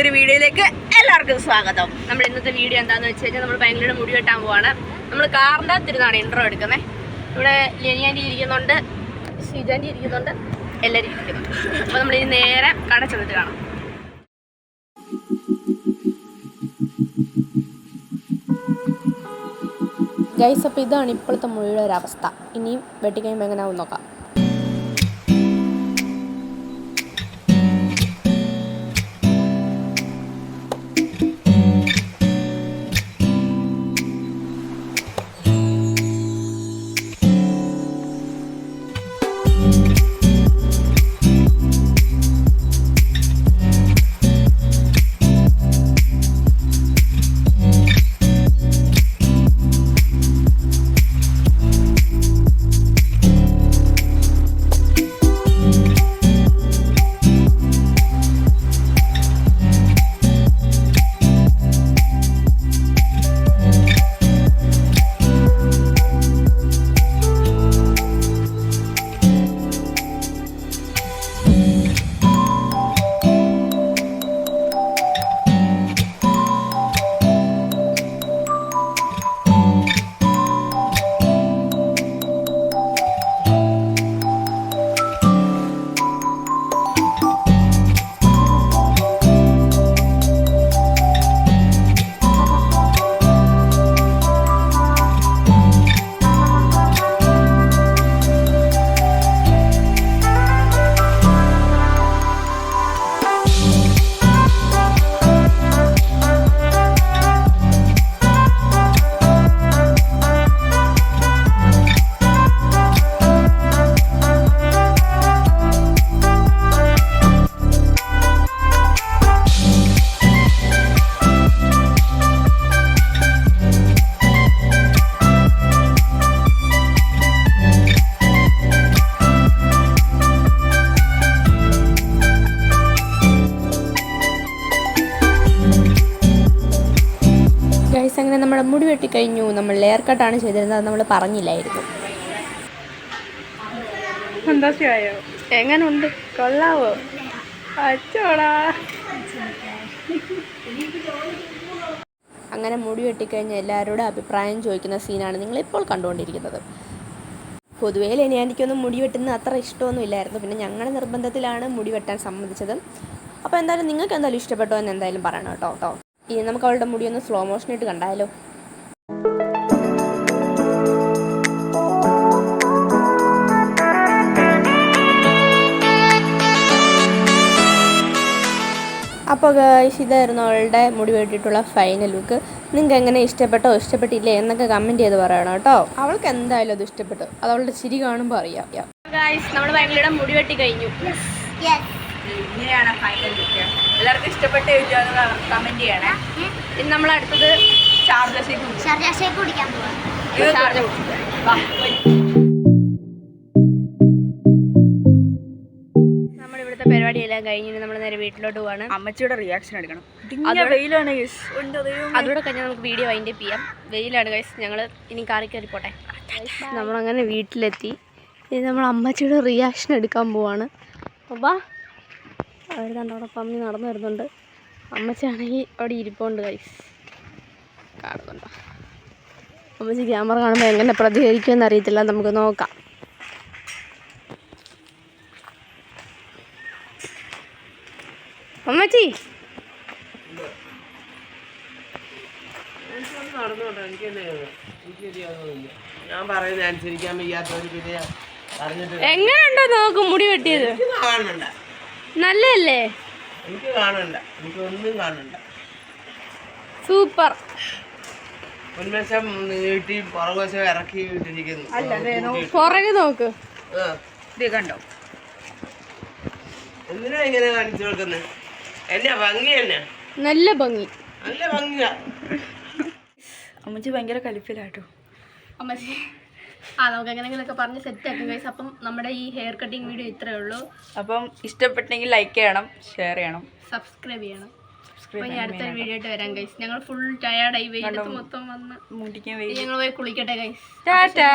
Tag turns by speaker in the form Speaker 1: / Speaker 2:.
Speaker 1: പുതിയൊരു വീഡിയോയിലേക്ക് എല്ലാവർക്കും സ്വാഗതം. നമ്മൾ ഇന്നത്തെ വീഡിയോ എന്താണെന്ന് വെച്ച് കഴിഞ്ഞാൽ നമ്മൾ ബാംഗ്ലൂരിൽ മുടി വെട്ടാൻ പോവാണ്. നമ്മൾ കാറിൻ്റെ അകത്തിരുന്നാണ് ഇൻട്രോ എടുക്കുന്നത്. ഇവിടെ ലിനിയാൻറ്റി ഇരിക്കുന്നുണ്ട്, ഷിജാൻറ്റി ഇരിക്കുന്നുണ്ട്, എല്ലാവരും ഇരിക്കുന്നുണ്ട്. അപ്പോൾ നമ്മൾ ഇനി നേരെ കട ചെന്നിട്ട് കാണാം. ഗൈസ്, അപ്പോൾ ഇതാണ് ഇപ്പോഴത്തെ മുടിയുടെ ഒരവസ്ഥ. ഇനിയും വെട്ടിക്കഴിയുമ്പോൾ എങ്ങനെയാവും നോക്കാം. അങ്ങനെ നമ്മുടെ മുടി വെട്ടിക്കഴിഞ്ഞു. നമ്മൾ ലെയർ കട്ടാണ് ചെയ്തിരുന്നത്, അത് നമ്മൾ പറഞ്ഞില്ലായിരുന്നു. സന്തോഷമായോ? എങ്ങനെയുണ്ട്? കൊള്ളാവോ? അച്ചോടാ. അങ്ങനെ മുടി വെട്ടിക്കഴിഞ്ഞാൽ എല്ലാവരോടും അഭിപ്രായം ചോദിക്കുന്ന സീനാണ് നിങ്ങളിപ്പോൾ കണ്ടുകൊണ്ടിരിക്കുന്നത്. പൊതുവേ എനിക്കൊന്നും മുടി വെട്ടുന്നത് അത്ര ഇഷ്ടമൊന്നും ഇല്ലായിരുന്നു. പിന്നെ ഞങ്ങളുടെ നിർബന്ധത്തിലാണ് മുടി വെട്ടാൻ സമ്മതിച്ചത്. അപ്പോൾ എന്തായാലും നിങ്ങൾക്ക് എന്തായാലും ഇഷ്ടപ്പെട്ടോ എന്ന് എന്തായാലും പറയണം കേട്ടോ. ഇനി നമുക്ക് അവളുടെ മുടി ഒന്ന് സ്ലോ മോഷനായിട്ട് കണ്ടാലോ. അപ്പോൾ ഗൈസ്, ഇതായിരുന്നു അവളുടെ മുടി വെട്ടിയിട്ടുള്ള ഫൈനൽ ലുക്ക്. നിങ്ങൾക്ക് എങ്ങനെ ഇഷ്ടപ്പെട്ടോ ഇഷ്ടപ്പെട്ടില്ലേ എന്നൊക്കെ കമൻറ്റ് ചെയ്ത് പറയണം കേട്ടോ. അവൾക്ക് എന്തായാലും അത് ഇഷ്ടപ്പെട്ടു. അത് അവളുടെ ചിരി കാണുമ്പോൾ അറിയാം. ഗൈസ്, നമ്മൾ ബാംഗ്ലൂരിലെ മുടി വെട്ടി കഴിഞ്ഞു. ഇങ്ങനെയാണ് ഫൈനൽ ലുക്ക്. എല്ലാവർക്കും ഇഷ്ടപ്പെട്ട കമൻറ്റ് ചെയ്യണേ. ഇനി നമ്മൾ അടുത്തത് ഷാർജ ഷേക്ക് കുടിക്കാൻ പോവാം. നമ്മളിവിടുത്തെ പരിപാടിയെല്ലാം കഴിഞ്ഞ് നമ്മൾ നേരെ വീട്ടിലോട്ട് പോവാണ്.
Speaker 2: അമ്മച്ചിയുടെ റിയാക്ഷൻ എടുക്കണം.
Speaker 1: അതോടെ കഴിഞ്ഞാൽ നമുക്ക് വീഡിയോ വൈൻഡ് അപ്പ് ചെയ്യാം. വെയിലാണ് ഗൈസ്. ഞങ്ങൾ ഇനി കാറി കയറി പോട്ടെ. നമ്മളങ്ങനെ വീട്ടിലെത്തി. ഇനി നമ്മൾ അമ്മച്ചിയുടെ റിയാക്ഷൻ എടുക്കാൻ പോവാണ്. അപ്പോൾ അവർ രണ്ടോടെ പമ്മി നടന്നു വരുന്നുണ്ട്. അമ്മച്ചാണെങ്കിൽ അവിടെ ഇരിപ്പുണ്ട് ഗൈസ്, കാണുന്നുണ്ടോ? അമ്മച്ചി ക്യാമറ കാണുമ്പോൾ എങ്ങനെ പ്രതികരിക്കുമെന്ന് അറിയത്തില്ല. നമുക്ക് നോക്കാം. അമ്മച്ചി എങ്ങനെയുണ്ടോ നോക്കും മുടി വെട്ടിയത്? നല്ലല്ലേ?
Speaker 3: എനിക്ക് കാണണ്ട, എനിക്ക് ഒന്നും കാണണ്ട.
Speaker 1: സൂപ്പർ.
Speaker 3: മുൻവശം നീട്ടി പുറകുവശം ഇറക്കി ഇട്ടിരിക്കുന്നു.
Speaker 1: പുറകെ നോക്ക്.
Speaker 2: കണ്ടോ?
Speaker 3: എന്തിനാ ഇങ്ങനെ കാണിച്ചു കൊടുക്കുന്നത്? എന്നാ ഭംഗി തന്നെ,
Speaker 1: നല്ല ഭംഗി,
Speaker 3: നല്ല ഭംഗിയാ.
Speaker 2: അമ്മച്ചി ഭയങ്കര കലിപ്പിലാട്ടോ.
Speaker 1: അമ്മച്ചി നമുക്ക് എങ്ങനെയെങ്കിലൊക്കെ പറഞ്ഞ് സെറ്റാക്കും ഗൈസ്. അപ്പം നമ്മുടെ ഈ ഹെയർ കട്ടിങ് വീഡിയോ ഇത്രയേ ഉള്ളൂ.
Speaker 2: അപ്പം ഇഷ്ടപ്പെട്ടെങ്കിൽ ലൈക്ക് ചെയ്യണം, ഷെയർ ചെയ്യണം,
Speaker 1: സബ്സ്ക്രൈബ് ചെയ്യണം. അപ്പം ഇനി അടുത്തൊരു വീഡിയോ ആയിട്ട് വരാം ഗൈസ്. ഞങ്ങൾ ഫുൾ ടയേർഡായി, വെയിലത്ത് മൊത്തം വന്ന് ഞങ്ങൾ പോയി കുളിക്കട്ടെ ഗൈസ്.
Speaker 2: ടാറ്റാ.